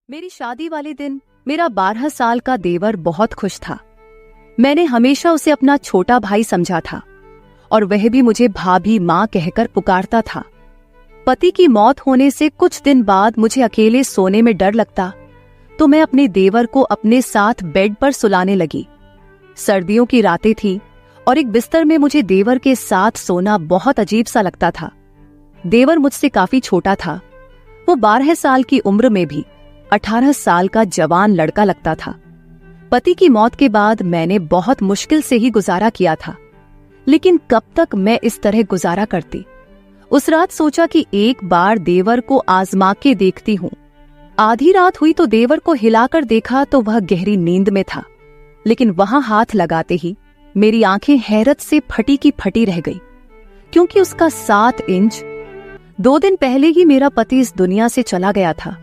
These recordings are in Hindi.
मेरी शादी वाले दिन मेरा 12 साल का देवर बहुत खुश था। मैंने हमेशा उसे अपना छोटा भाई समझा था और वह भी मुझे भाभी माँ कहकर पुकारता था। पति की मौत होने से कुछ दिन बाद मुझे अकेले सोने में डर लगता, तो मैं अपने देवर को अपने साथ बेड पर सुलाने लगी। सर्दियों की रातें थी और एक बिस्तर में मुझे देवर के साथ सोना बहुत अजीब सा लगता था। देवर मुझसे काफी छोटा था। वो 12 साल की उम्र में भी 18 साल का जवान लड़का लगता था। पति की मौत के बाद मैंने बहुत मुश्किल से ही गुजारा किया था, लेकिन कब तक मैं इस तरह गुजारा करती। उस रात सोचा कि एक बार देवर को आजमा के देखती हूँ। आधी रात हुई तो देवर को हिलाकर देखा तो वह गहरी नींद में था, लेकिन वहां हाथ लगाते ही मेरी आंखें हैरत से फटी की फटी रह गई, क्योंकि उसका 7 इंच 2 दिन पहले ही मेरा पति इस दुनिया से चला गया था।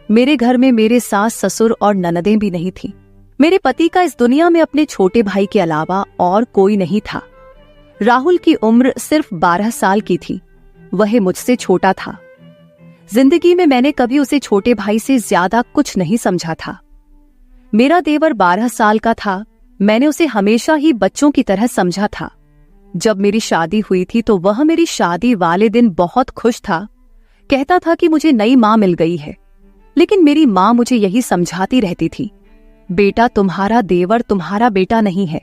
मेरे घर में मेरे सास ससुर और ननदें भी नहीं थीं। मेरे पति का इस दुनिया में अपने छोटे भाई के अलावा और कोई नहीं था। राहुल की उम्र सिर्फ 12 साल की थी। वह मुझसे छोटा था। जिंदगी में मैंने कभी उसे छोटे भाई से ज्यादा कुछ नहीं समझा था। मेरा देवर 12 साल का था। मैंने उसे हमेशा ही बच्चों की तरह समझा था। जब मेरी शादी हुई थी तो वह मेरी शादी वाले दिन बहुत खुश था। कहता था कि मुझे नई माँ मिल गई है, लेकिन मेरी माँ मुझे यही समझाती रहती थी, बेटा तुम्हारा देवर तुम्हारा बेटा नहीं है,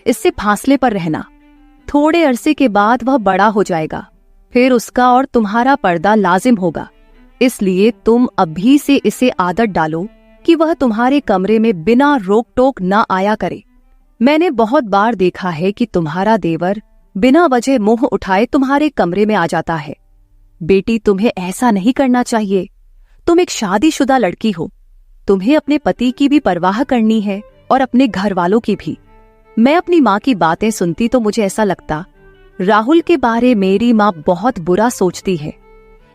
इससे फासले पर रहना। थोड़े अरसे के बाद वह बड़ा हो जाएगा, फिर उसका और तुम्हारा पर्दा लाजिम होगा, इसलिए तुम अभी से इसे आदत डालो कि वह तुम्हारे कमरे में बिना रोक टोक न आया करे। मैंने बहुत बार देखा है कि तुम्हारा देवर बिना वजह मुंह उठाए तुम्हारे कमरे में आ जाता है। बेटी, तुम्हें ऐसा नहीं करना चाहिए। तुम एक शादीशुदा लड़की हो। तुम्हें अपने पति की भी परवाह करनी है और अपने घर वालों की भी। मैं अपनी माँ की बातें सुनती तो मुझे ऐसा लगता, राहुल के बारे मेरी माँ बहुत बुरा सोचती है,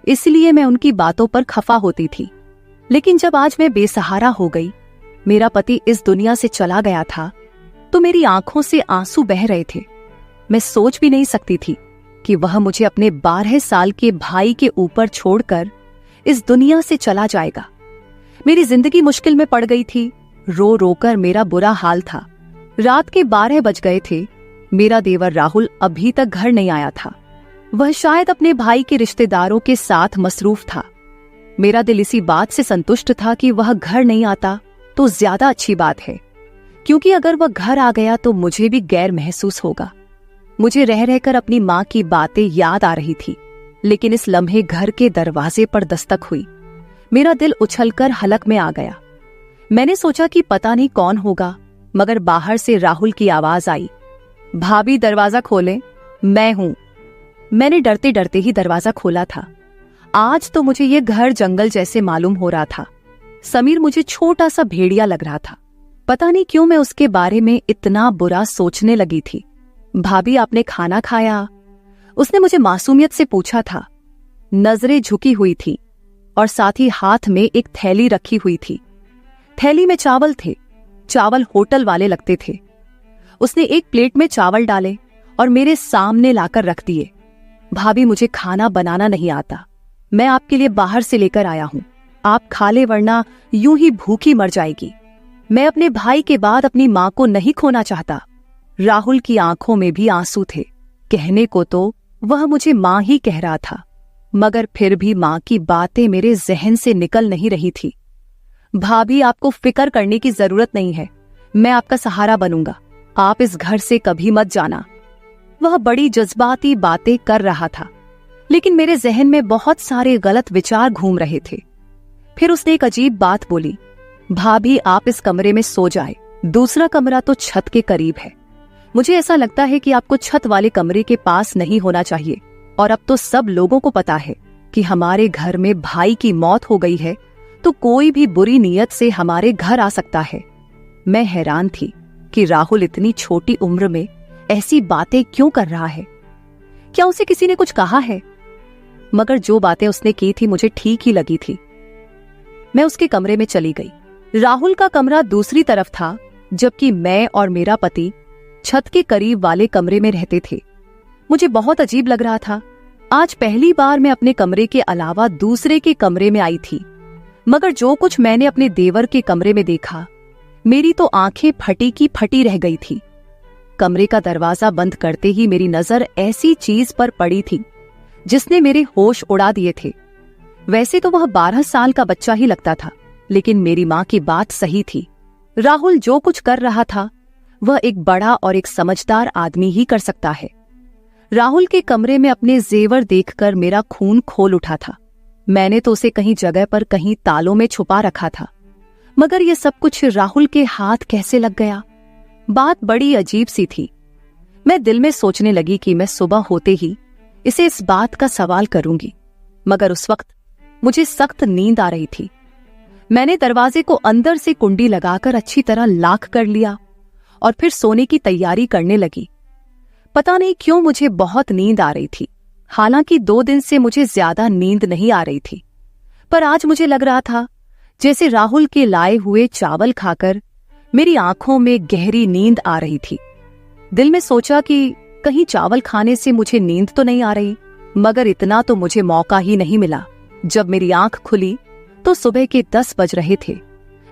इसलिए मैं उनकी बातों पर खफा होती थी। लेकिन जब आज मैं बेसहारा हो गई, मेरा पति इस दुनिया से चला गया था, तो मेरी आंखों से आंसू बह रहे थे। मैं सोच भी नहीं सकती थी कि वह मुझे अपने 12 साल के भाई के ऊपर छोड़कर इस दुनिया से चला जाएगा। मेरी जिंदगी मुश्किल में पड़ गई थी। रो रोकर मेरा बुरा हाल था। रात के 12 बज गए थे। मेरा देवर राहुल अभी तक घर नहीं आया था। वह शायद अपने भाई के रिश्तेदारों के साथ मसरूफ था। मेरा दिल इसी बात से संतुष्ट था कि वह घर नहीं आता तो ज्यादा अच्छी बात है, क्योंकि अगर वह घर आ गया तो मुझे भी गैर महसूस होगा। मुझे रह रहकर अपनी माँ की बातें याद आ रही थी, लेकिन इस लम्हे घर के दरवाजे पर दस्तक हुई। मेरा दिल उछलकर हलक में आ गया। मैंने सोचा कि पता नहीं कौन होगा, मगर बाहर से राहुल की आवाज आई, भाभी दरवाजा खोलें, मैं हूं। मैंने डरते डरते ही दरवाजा खोला था। आज तो मुझे ये घर जंगल जैसे मालूम हो रहा था। समीर मुझे छोटा सा भेड़िया लग रहा था। पता नहीं क्यों मैं उसके बारे में इतना बुरा सोचने लगी थी। भाभी, आपने खाना खाया? उसने मुझे मासूमियत से पूछा था। नजरें झुकी हुई थी और साथ ही हाथ में एक थैली रखी हुई थी। थैली में चावल थे। चावल होटल वाले लगते थे। उसने एक प्लेट में चावल डाले और मेरे सामने लाकर रख दिए। भाभी, मुझे खाना बनाना नहीं आता। मैं आपके लिए बाहर से लेकर आया हूं। आप खा ले, वरना यूं ही भूखी मर जाएगी। मैं अपने भाई के बाद अपनी माँ को नहीं खोना चाहता। राहुल की आंखों में भी आंसू थे। कहने को तो वह मुझे माँ ही कह रहा था, मगर फिर भी माँ की बातें मेरे जहन से निकल नहीं रही थी। भाभी, आपको फिक्र करने की जरूरत नहीं है। मैं आपका सहारा बनूंगा। आप इस घर से कभी मत जाना। वह बड़ी जज्बाती बातें कर रहा था, लेकिन मेरे जहन में बहुत सारे गलत विचार घूम रहे थे। फिर उसने एक अजीब बात बोली, भाभी, आप इस कमरे में सो जाए। दूसरा कमरा तो छत के करीब है। मुझे ऐसा लगता है कि आपको छत वाले कमरे के पास नहीं होना चाहिए। और अब तो सब लोगों को पता है कि हमारे घर में भाई की मौत हो गई है, तो कोई भी बुरी नीयत से हमारे घर आ सकता है। मैं हैरान थी कि राहुल इतनी छोटी उम्र में ऐसी बातें क्यों कर रहा है। क्या उसे किसी ने कुछ कहा है? मगर जो बातें उसने की थी मुझे ठीक ही लगी थी। मैं उसके कमरे में चली गई। राहुल का कमरा दूसरी तरफ था, जबकि मैं और मेरा पति छत के करीब वाले कमरे में रहते थे। मुझे बहुत अजीब लग रहा था। आज पहली बार मैं अपने कमरे के अलावा दूसरे के कमरे में आई थी। मगर जो कुछ मैंने अपने देवर के कमरे में देखा, मेरी तो आंखें फटी की फटी रह गई थी। कमरे का दरवाजा बंद करते ही मेरी नजर ऐसी चीज पर पड़ी थी जिसने मेरे होश उड़ा दिए थे। वैसे तो वह 12 साल का बच्चा ही लगता था, लेकिन मेरी माँ की बात सही थी। राहुल जो कुछ कर रहा था वह एक बड़ा और एक समझदार आदमी ही कर सकता है। राहुल के कमरे में अपने जेवर देखकर मेरा खून खोल उठा था। मैंने तो उसे कहीं जगह पर कहीं तालों में छुपा रखा था, मगर यह सब कुछ राहुल के हाथ कैसे लग गया? बात बड़ी अजीब सी थी। मैं दिल में सोचने लगी कि मैं सुबह होते ही इसे इस बात का सवाल करूंगी, मगर उस वक्त मुझे सख्त नींद आ रही थी। मैंने दरवाजे को अंदर से कुंडी लगाकर अच्छी तरह लाक कर लिया और फिर सोने की तैयारी करने लगी। पता नहीं क्यों मुझे बहुत नींद आ रही थी। हालांकि 2 दिन से मुझे ज्यादा नींद नहीं आ रही थी, पर आज मुझे लग रहा था जैसे राहुल के लाए हुए चावल खाकर मेरी आंखों में गहरी नींद आ रही थी। दिल में सोचा कि कहीं चावल खाने से मुझे नींद तो नहीं आ रही, मगर इतना तो मुझे मौका ही नहीं मिला। जब मेरी आंख खुली तो सुबह के 10 बज रहे थे।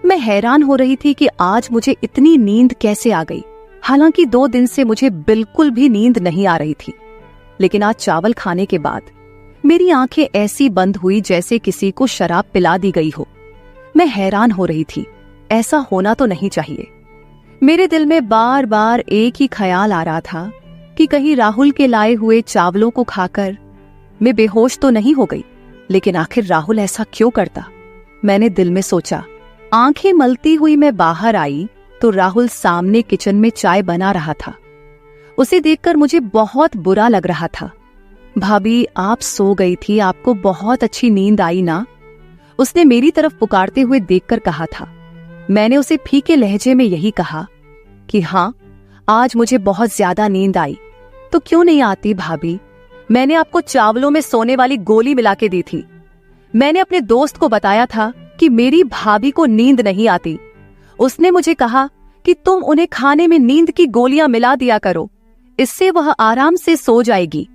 मैं हैरान हो रही थी कि आज मुझे इतनी नींद कैसे आ गई। हालांकि 2 दिन से मुझे बिल्कुल भी नींद नहीं आ रही थी, लेकिन आज चावल खाने के बाद मेरी आंखें ऐसी बंद हुई जैसे किसी को शराब पिला दी गई हो। मैं हैरान हो रही थी, ऐसा होना तो नहीं चाहिए। मेरे दिल में बार बार एक ही ख्याल आ रहा था कि कहीं राहुल के लाए हुए चावलों को खाकर मैं बेहोश तो नहीं हो गई। लेकिन आखिर राहुल ऐसा क्यों करता? मैंने दिल में सोचा। आंखें मलती हुई मैं बाहर आई तो राहुल सामने किचन में चाय बना रहा था। उसे देखकर मुझे बहुत बुरा लग रहा था। भाभी, आप सो गई थी, आपको बहुत अच्छी नींद आई ना? उसने मेरी तरफ पुकारते हुए देखकर कहा था। मैंने उसे फीके लहजे में यही कहा कि हाँ, आज मुझे बहुत ज्यादा नींद आई। तो क्यों नहीं आती भाभी? मैंने आपको चावलों में सोने वाली गोली मिला के दी थी। मैंने अपने दोस्त को बताया था कि मेरी भाभी को नींद नहीं आती। उसने मुझे कहा कि तुम उन्हें खाने में नींद की गोलियां मिला दिया करो, इससे वह आराम से सो जाएगी।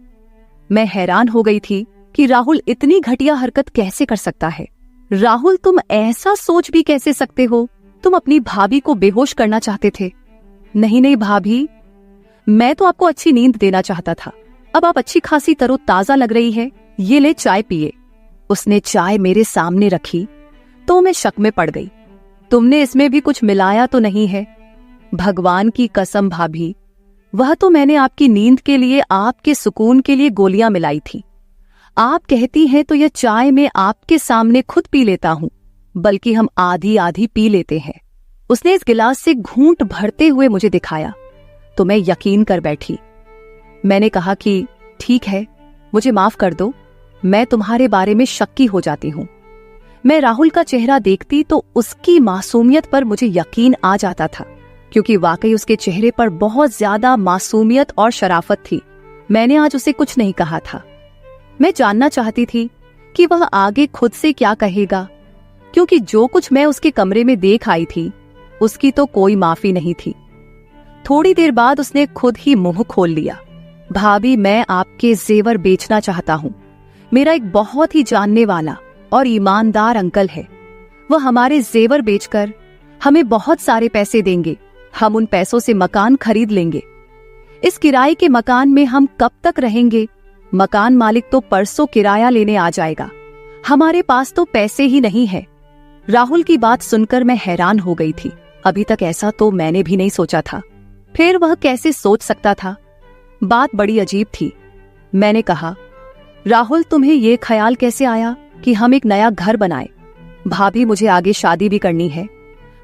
मैं हैरान हो गई थी कि राहुल इतनी घटिया हरकत कैसे कर सकता है। राहुल, तुम ऐसा सोच भी कैसे सकते हो? तुम अपनी भाभी को बेहोश करना चाहते थे। नहीं भाभी, मैं तो आपको अच्छी नींद देना चाहता था। अब आप अच्छी खासी तरोताजा लग रही है, ये ले चाय पिए। उसने चाय मेरे सामने रखी तो मैं शक में पड़ गई। तुमने इसमें भी कुछ मिलाया तो नहीं है? भगवान की कसम भाभी, वह तो मैंने आपकी नींद के लिए, आपके सुकून के लिए गोलियां मिलाई थी। आप कहती हैं तो यह चाय मैं आपके सामने खुद पी लेता हूं, बल्कि हम आधी आधी पी लेते हैं। उसने इस गिलास से घूंट भरते हुए मुझे दिखाया तो मैं यकीन कर बैठी। मैंने कहा कि ठीक है, मुझे माफ कर दो, मैं तुम्हारे बारे में शक्की हो जाती हूं। मैं राहुल का चेहरा देखती तो उसकी मासूमियत पर मुझे यकीन आ जाता था, क्योंकि वाकई उसके चेहरे पर बहुत ज्यादा मासूमियत और शराफत थी। मैंने आज उसे कुछ नहीं कहा था। मैं जानना चाहती थी कि वह आगे खुद से क्या कहेगा, क्योंकि जो कुछ मैं उसके कमरे में देख आई थी उसकी तो कोई माफी नहीं थी। थोड़ी देर बाद उसने खुद ही मुंह खोल लिया। भाभी, मैं आपके जेवर बेचना चाहता हूँ। मेरा एक बहुत ही जानने वाला और ईमानदार अंकल है। वह हमारे जेवर बेचकर हमें बहुत सारे पैसे देंगे। हम उन पैसों से मकान खरीद लेंगे। इस किराए के मकान में हम कब तक रहेंगे? मकान मालिक तो परसों किराया लेने आ जाएगा। हमारे पास तो पैसे ही नहीं है। राहुल की बात सुनकर मैं हैरान हो गई थी। अभी तक ऐसा तो मैंने भी नहीं सोचा था। फिर वह कैसे सोच सकता था? बात बड़ी अजीब थी। मैंने कहा, राहुल, तुम्हें ये ख्याल कैसे आया कि हम एक नया घर बनाए? भाभी, मुझे आगे शादी भी करनी है।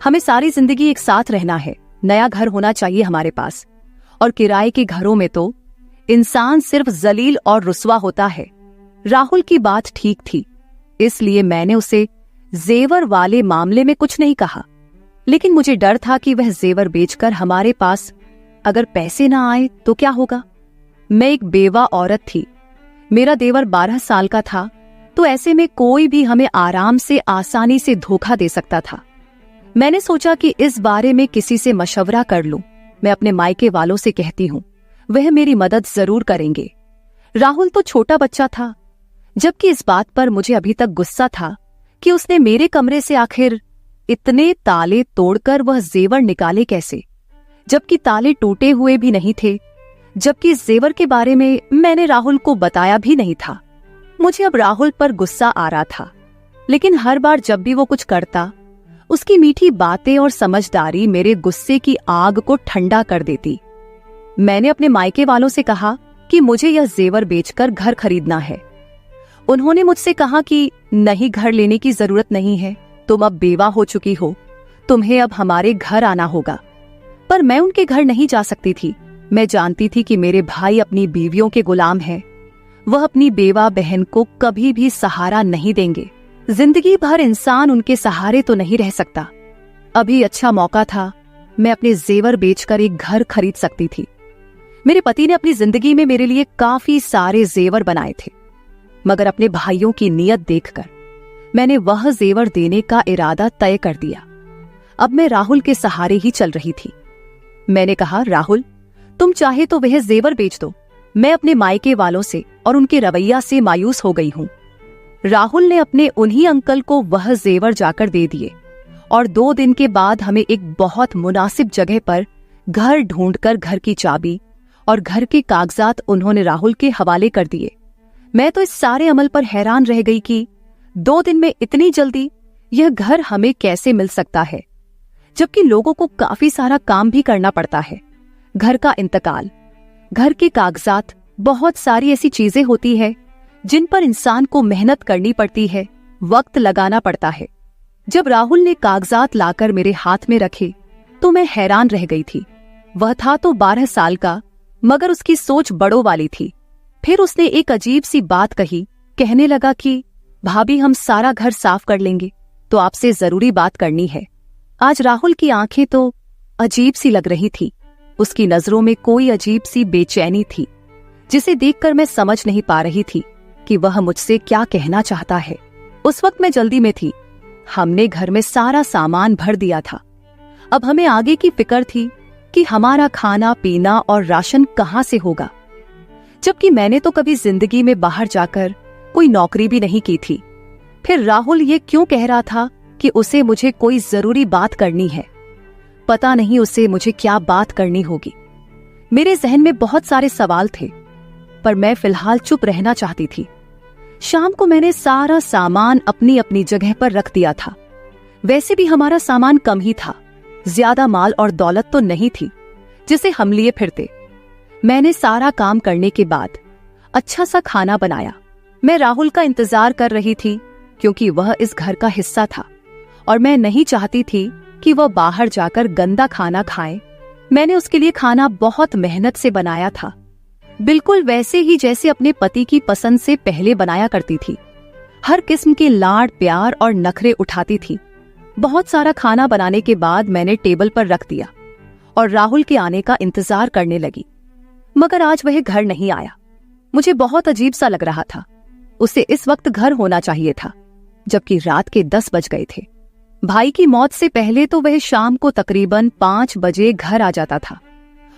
हमें सारी जिंदगी एक साथ रहना है। नया घर होना चाहिए हमारे पास। और किराए के घरों में तो इंसान सिर्फ जलील और रुस्वा होता है। राहुल की बात ठीक थी, इसलिए मैंने उसे जेवर वाले मामले में कुछ नहीं कहा। लेकिन मुझे डर था कि वह जेवर बेचकर हमारे पास अगर पैसे ना आए तो क्या होगा। मैं एक बेवा औरत थी। मेरा देवर 12 साल का था, तो ऐसे में कोई भी हमें आराम से, आसानी से धोखा दे सकता था। मैंने सोचा कि इस बारे में किसी से मशवरा कर लूं। मैं अपने मायके वालों से कहती हूं, वह मेरी मदद जरूर करेंगे। राहुल तो छोटा बच्चा था, जबकि इस बात पर मुझे अभी तक गुस्सा था कि उसने मेरे कमरे से आखिर इतने ताले तोड़कर वह जेवर निकाले कैसे, जबकि ताले टूटे हुए भी नहीं थे, जबकि इस जेवर के बारे में मैंने राहुल को बताया भी नहीं था। मुझे अब राहुल पर गुस्सा आ रहा था, लेकिन हर बार जब भी वो कुछ करता, उसकी मीठी बातें और समझदारी मेरे गुस्से की आग को ठंडा कर देती। मैंने अपने मायके वालों से कहा कि मुझे यह जेवर बेचकर घर खरीदना है। उन्होंने मुझसे कहा कि नहीं, घर लेने की जरूरत नहीं है, तुम अब बेवा हो चुकी हो, तुम्हें अब हमारे घर आना होगा। पर मैं उनके घर नहीं जा सकती थी। मैं जानती थी कि मेरे भाई अपनी बीवियों के गुलाम हैं। वह अपनी बेवा बहन को कभी भी सहारा नहीं देंगे। जिंदगी भर इंसान उनके सहारे तो नहीं रह सकता। अभी अच्छा मौका था, मैं अपने जेवर बेचकर एक घर खरीद सकती थी। मेरे पति ने अपनी जिंदगी में मेरे लिए काफी सारे जेवर बनाए थे, मगर अपने भाइयों की नीयत देखकर मैंने वह जेवर देने का इरादा तय कर दिया। अब मैं राहुल के सहारे ही चल रही थी। मैंने कहा, राहुल, तुम चाहे तो वह जेवर बेच दो। मैं अपने मायके वालों से और उनके रवैया से मायूस हो गई हूं। राहुल ने अपने उन्हीं अंकल को वह जेवर जाकर दे दिए और 2 दिन के बाद हमें एक बहुत मुनासिब जगह पर घर ढूंढकर घर की चाबी और घर के कागजात उन्होंने राहुल के हवाले कर दिए। मैं तो इस सारे अमल पर हैरान रह गई कि 2 दिन में इतनी जल्दी यह घर हमें कैसे मिल सकता है, जबकि लोगों को काफी सारा काम भी करना पड़ता है। घर का इंतकाल, घर के कागजात, बहुत सारी ऐसी चीजें होती है जिन पर इंसान को मेहनत करनी पड़ती है, वक्त लगाना पड़ता है। जब राहुल ने कागजात लाकर मेरे हाथ में रखे तो मैं हैरान रह गई थी। वह था तो 12 साल का, मगर उसकी सोच बड़ों वाली थी। फिर उसने एक अजीब सी बात कही। कहने लगा कि भाभी, हम सारा घर साफ कर लेंगे, तो आपसे जरूरी बात करनी है। आज राहुल की आंखें तो अजीब सी लग रही थी। उसकी नजरों में कोई अजीब सी बेचैनी थी, जिसे देखकर मैं समझ नहीं पा रही थी कि वह मुझसे क्या कहना चाहता है। उस वक्त मैं जल्दी में थी। हमने घर में सारा सामान भर दिया था। अब हमें आगे की फिक्र थी कि हमारा खाना पीना और राशन कहां से होगा, जबकि मैंने तो कभी जिंदगी में बाहर जाकर कोई नौकरी भी नहीं की थी। फिर राहुल ये क्यों कह रहा था कि उसे मुझे कोई जरूरी बात करनी है? पता नहीं उसे मुझे क्या बात करनी होगी। मेरे जहन में बहुत सारे सवाल थे, पर मैं फिलहाल चुप रहना चाहती थी। शाम को मैंने सारा सामान अपनी अपनी जगह पर रख दिया था। वैसे भी हमारा सामान कम ही था, ज्यादा माल और दौलत तो नहीं थी जिसे हम लिए फिरते। मैंने सारा काम करने के बाद अच्छा सा खाना बनाया। मैं राहुल का इंतजार कर रही थी, क्योंकि वह इस घर का हिस्सा था और मैं नहीं चाहती थी कि वह बाहर जाकर गंदा खाना खाए। मैंने उसके लिए खाना बहुत मेहनत से बनाया था, बिल्कुल वैसे ही जैसे अपने पति की पसंद से पहले बनाया करती थी। हर किस्म के लाड प्यार और नखरे उठाती थी। बहुत सारा खाना बनाने के बाद मैंने टेबल पर रख दिया और राहुल के आने का इंतजार करने लगी, मगर आज वह घर नहीं आया। मुझे बहुत अजीब सा लग रहा था। उसे इस वक्त घर होना चाहिए था, जबकि रात के 10 बज गए थे। भाई की मौत से पहले तो वह शाम को तकरीबन 5 बजे घर आ जाता था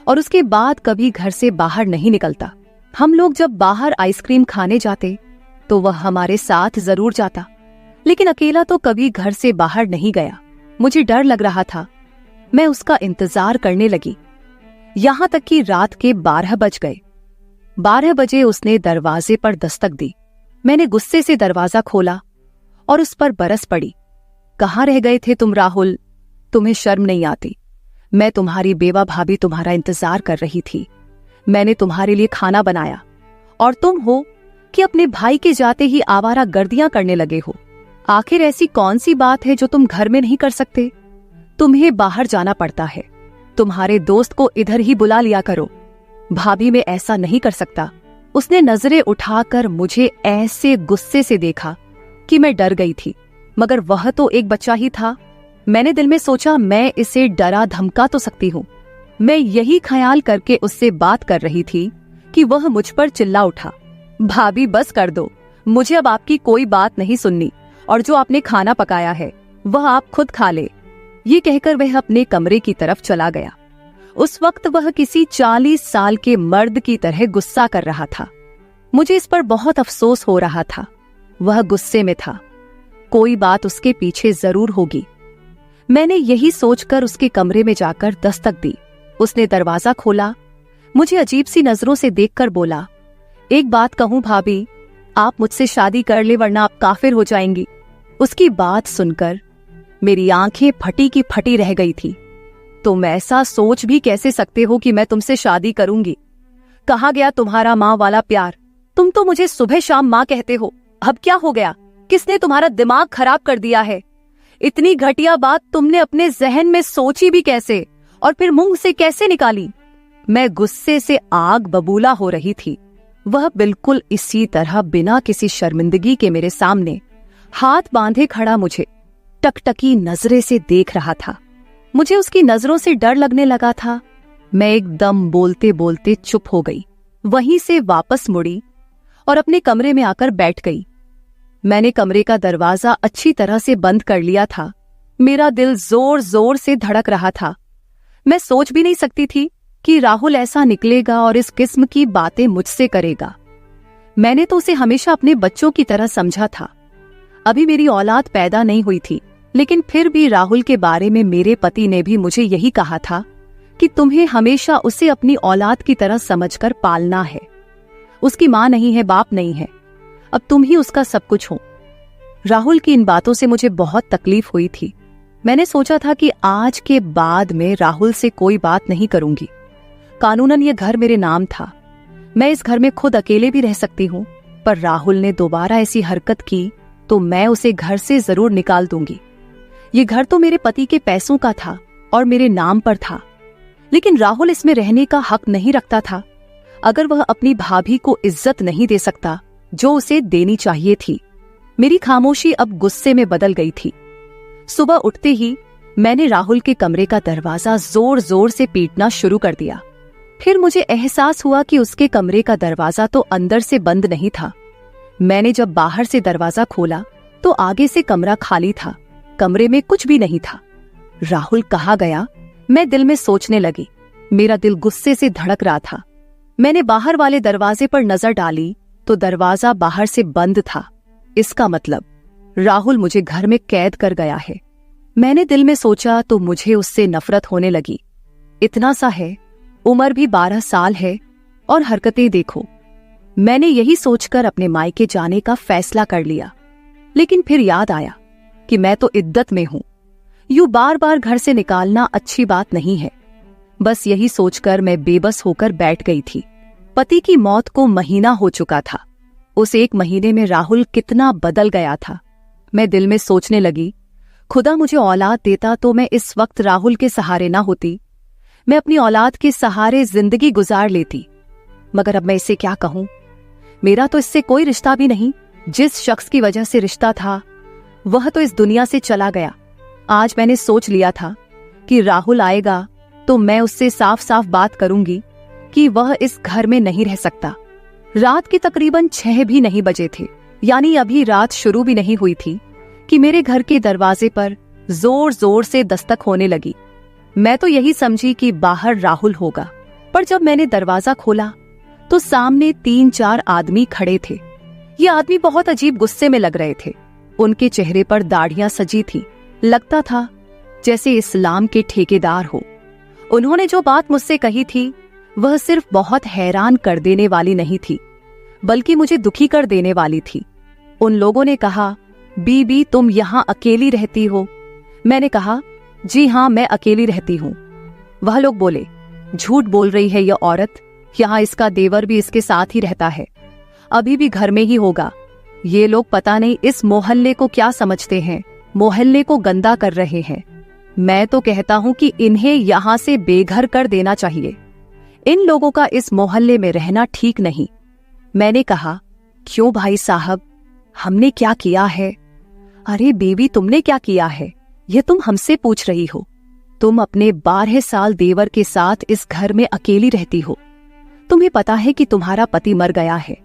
और उसके बाद कभी घर से बाहर नहीं निकलता। हम लोग जब बाहर आइसक्रीम खाने जाते तो वह हमारे साथ जरूर जाता, लेकिन अकेला तो कभी घर से बाहर नहीं गया। मुझे डर लग रहा था। मैं उसका इंतजार करने लगी, यहां तक कि रात के 12 बज गए। 12 बजे उसने दरवाजे पर दस्तक दी। मैंने गुस्से से दरवाजा खोला और उस पर बरस पड़ी। कहाँ रह गए थे तुम राहुल? तुम्हें शर्म नहीं आती? मैं तुम्हारी बेवा भाभी तुम्हारा इंतजार कर रही थी। मैंने तुम्हारे लिए खाना बनाया और तुम हो कि अपने भाई के जाते ही आवारा गर्दियां करने लगे हो। आखिर ऐसी कौन सी बात है जो तुम घर में नहीं कर सकते? तुम्हें बाहर जाना पड़ता है। तुम्हारे दोस्त को इधर ही बुला लिया करो। भाभी, मैं ऐसा नहीं कर सकता। उसने नजरें उठाकर मुझे ऐसे गुस्से से देखा कि मैं डर गई थी, मगर वह तो एक बच्चा ही था। मैंने दिल में सोचा, मैं इसे डरा धमका तो सकती हूँ। मैं यही ख्याल करके उससे बात कर रही थी कि वह मुझ पर चिल्ला उठा, भाभी बस कर दो, मुझे अब आपकी कोई बात नहीं सुननी, और जो आपने खाना पकाया है वह आप खुद खा ले। ये कहकर वह अपने कमरे की तरफ चला गया। उस वक्त वह किसी 40 साल के मर्द की तरह गुस्सा कर रहा था। मुझे इस पर बहुत अफसोस हो रहा था। वह गुस्से में था। कोई बात उसके पीछे जरूर होगी। मैंने यही सोचकर उसके कमरे में जाकर दस्तक दी। उसने दरवाजा खोला, मुझे अजीब सी नजरों से देखकर बोला, एक बात कहूं भाभी, आप मुझसे शादी कर ले वरना आप काफिर हो जाएंगी। उसकी बात सुनकर मेरी आंखें फटी की फटी रह गई थी। तुम ऐसा सोच भी कैसे सकते हो कि मैं तुमसे शादी करूंगी? कहाँ गया तुम्हारा माँ वाला प्यार? तुम तो मुझे सुबह शाम माँ कहते हो। अब क्या हो गया? किसने तुम्हारा दिमाग खराब कर दिया है? इतनी घटिया बात तुमने अपने जहन में सोची भी कैसे और फिर मुंह से कैसे निकाली? मैं गुस्से से आग बबूला हो रही थी। वह बिल्कुल इसी तरह बिना किसी शर्मिंदगी के मेरे सामने हाथ बांधे खड़ा मुझे टकटकी नजरे से देख रहा था। मुझे उसकी नजरों से डर लगने लगा था। मैं एकदम बोलते बोलते चुप हो गई। वहीं से वापस मुड़ी और अपने कमरे में आकर बैठ गई। मैंने कमरे का दरवाजा अच्छी तरह से बंद कर लिया था। मेरा दिल जोर जोर से धड़क रहा था। मैं सोच भी नहीं सकती थी कि राहुल ऐसा निकलेगा और इस किस्म की बातें मुझसे करेगा। मैंने तो उसे हमेशा अपने बच्चों की तरह समझा था। अभी मेरी औलाद पैदा नहीं हुई थी, लेकिन फिर भी राहुल के बारे में मेरे पति ने भी मुझे यही कहा था कि तुम्हें हमेशा उसे अपनी औलाद की तरह समझकर पालना है। उसकी माँ नहीं है, बाप नहीं है, अब तुम ही उसका सब कुछ हो। राहुल की इन बातों से मुझे बहुत तकलीफ हुई थी। मैंने सोचा था कि आज के बाद में राहुल से कोई बात नहीं करूंगी। कानूनन ये घर मेरे नाम था। मैं इस घर में खुद अकेले भी रह सकती हूँ, पर राहुल ने दोबारा ऐसी हरकत की तो मैं उसे घर से जरूर निकाल दूंगी। ये घर तो मेरे पति के पैसों का था और मेरे नाम पर था, लेकिन राहुल इसमें रहने का हक नहीं रखता था। अगर वह अपनी भाभी को इज्जत नहीं दे सकता जो उसे देनी चाहिए थी। मेरी खामोशी अब गुस्से में बदल गई थी। सुबह उठते ही मैंने राहुल के कमरे का दरवाजा जोर जोर से पीटना शुरू कर दिया। फिर मुझे एहसास हुआ कि उसके कमरे का दरवाजा तो अंदर से बंद नहीं था। मैंने जब बाहर से दरवाजा खोला तो आगे से कमरा खाली था। कमरे में कुछ भी नहीं था। राहुल कहाँ गया? मैं दिल में सोचने लगी। मेरा दिल गुस्से से धड़क रहा था। मैंने बाहर वाले दरवाजे पर नजर डाली तो दरवाजा बाहर से बंद था। इसका मतलब राहुल मुझे घर में कैद कर गया है। मैंने दिल में सोचा तो मुझे उससे नफरत होने लगी। इतना सा है, उम्र भी 12 साल है और हरकतें देखो। मैंने यही सोचकर अपने मायके जाने का फैसला कर लिया, लेकिन फिर याद आया कि मैं तो इद्दत में हूं। यूं बार बार घर से निकालना अच्छी बात नहीं है। बस यही सोचकर मैं बेबस होकर बैठ गई थी। पति की मौत को महीना हो चुका था। उस एक महीने में राहुल कितना बदल गया था। मैं दिल में सोचने लगी, खुदा मुझे औलाद देता तो मैं इस वक्त राहुल के सहारे ना होती। मैं अपनी औलाद के सहारे जिंदगी गुजार लेती। मगर अब मैं इसे क्या कहूं? मेरा तो इससे कोई रिश्ता भी नहीं। जिस शख्स की वजह से रिश्ता था वह तो इस दुनिया से चला गया। आज मैंने सोच लिया था कि राहुल आएगा तो मैं उससे साफ साफ बात करूंगी कि वह इस घर में नहीं रह सकता। रात के तकरीबन 6 भी नहीं बजे थे, यानी अभी रात शुरू भी नहीं हुई थी कि मेरे घर के दरवाजे पर जोर जोर से दस्तक होने लगी। मैं तो यही समझी कि बाहर राहुल होगा, पर जब मैंने दरवाजा खोला तो सामने 3-4 आदमी खड़े थे। ये आदमी बहुत अजीब गुस्से में लग रहे थे। उनके चेहरे पर दाढ़ियां सजी थी। लगता था जैसे इस्लाम के ठेकेदार हो। उन्होंने जो बात मुझसे कही थी वह सिर्फ बहुत हैरान कर देने वाली नहीं थी, बल्कि मुझे दुखी कर देने वाली थी। उन लोगों ने कहा, बीबी तुम यहाँ अकेली रहती हो? मैंने कहा, जी हाँ मैं अकेली रहती हूँ। वह लोग बोले, झूठ बोल रही है यह औरत, यहाँ इसका देवर भी इसके साथ ही रहता है, अभी भी घर में ही होगा। ये लोग पता नहीं इस मोहल्ले को क्या समझते हैं, मोहल्ले को गंदा कर रहे हैं। मैं तो कहता हूँ कि इन्हें यहाँ से बेघर कर देना चाहिए। इन लोगों का इस मोहल्ले में रहना ठीक नहीं। मैंने कहा, क्यों भाई साहब, हमने क्या किया है? अरे बेबी तुमने क्या किया है ये तुम हमसे पूछ रही हो? तुम अपने 12 साल देवर के साथ इस घर में अकेली रहती हो। तुम्हें पता है कि तुम्हारा पति मर गया है।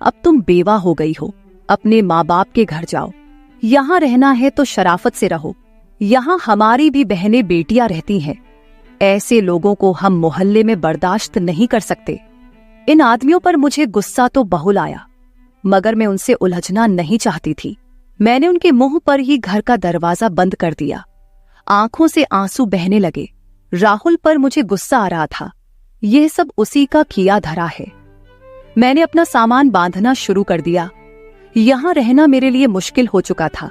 अब तुम बेवा हो गई हो। अपने माँ बाप के घर जाओ। यहाँ रहना है तो शराफत से रहो। यहाँ हमारी भी बहनें बेटियां रहती हैं। ऐसे लोगों को हम मोहल्ले में बर्दाश्त नहीं कर सकते। इन आदमियों पर मुझे गुस्सा तो बहुल आया, मगर मैं उनसे उलझना नहीं चाहती थी। मैंने उनके मुंह पर ही घर का दरवाजा बंद कर दिया। आंखों से आंसू बहने लगे। राहुल पर मुझे गुस्सा आ रहा था। यह सब उसी का किया धरा है। मैंने अपना सामान बांधना शुरू कर दिया। यहां रहना मेरे लिए मुश्किल हो चुका था।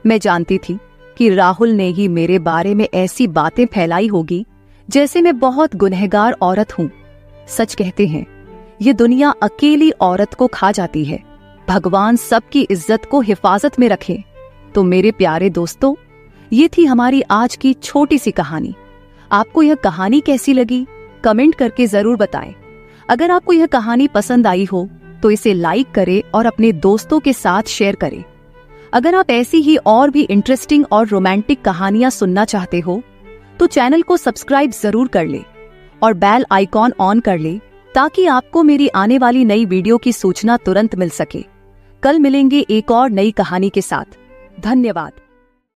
मैं जानती थी कि राहुल ने ही मेरे बारे में ऐसी बातें फैलाई होगी जैसे मैं बहुत गुनहगार औरत हूं। सच कहते हैं, ये दुनिया अकेली औरत को खा जाती है। भगवान सबकी इज्जत को हिफाजत में रखे। तो मेरे प्यारे दोस्तों, ये थी हमारी आज की छोटी सी कहानी। आपको यह कहानी कैसी लगी कमेंट करके जरूर बताएं। अगर आपको यह कहानी पसंद आई हो तो इसे लाइक करें और अपने दोस्तों के साथ शेयर करें। अगर आप ऐसी ही और भी इंटरेस्टिंग और रोमांटिक कहानियां सुनना चाहते हो तो चैनल को सब्सक्राइब जरूर कर ले और बेल आइकॉन ऑन कर ले ताकि आपको मेरी आने वाली नई वीडियो की सूचना तुरंत मिल सके। कल मिलेंगे एक और नई कहानी के साथ। धन्यवाद।